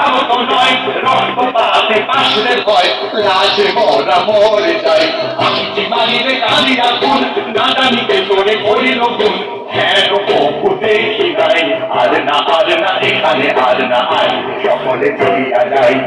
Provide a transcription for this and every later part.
ভারত নয় রক্তপাতে পাশে ভয় রাজে মরা মরে যায় আসছি মারিবে কালি রাখুন না জানিতে চলে করিল গুণ হ্যাঁ বহু দেখি নাই আর না এখানে আর না আই সকলে চলিয়া যাই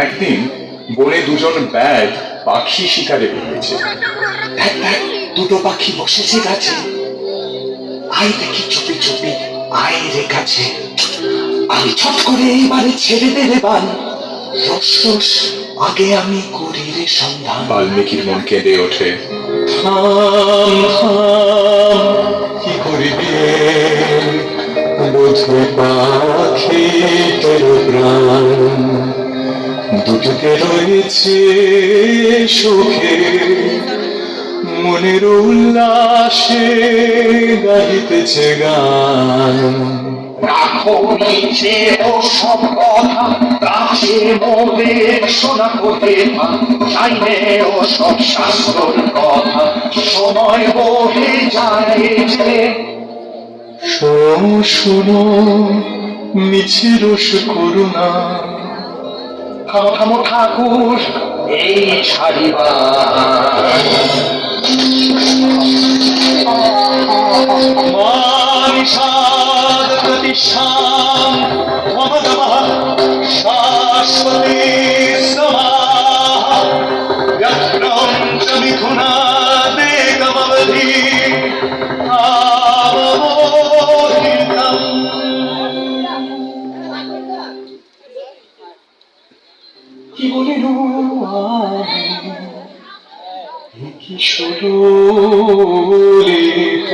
একদিন বনে দুজন ব্যাগ পাখি শিকারে বেরিয়েছে। দেখ দেখ, দুটো পাখি বসেছে গাছে। আয় দেখি চুপি চুপি, আয় রে কাছে। আমি ছট করে এবারে ছেড়ে দে রে বান। রস রস আগে আমি করি রে সন্ধান। বাল্মীকির মন কেঁদে ওঠে। থাম থাম, কি করিবি বোঝে পাখি তোর প্রাণ, দুটোকে রয়েছে সুখে মনের উল্লাসে গাহিতেছে গান। রাখো নিচে ও সব কথা, গাছে মোদে শোনা কোথে চাইলে ও সব শাস্ত্রর কথা, সময় বহে যায় যে। শোনো মিছে রোষ করুণা, থামো থামো ঠাকুর এই ছাড়িবার। মানিষাদ প্রতিষ্ঠান শাশ্বতী সমাহ ব্যক্রম চ মিথুনাদেকমবধি আবমোহিতম। কি বলিল আমি, কি শুরু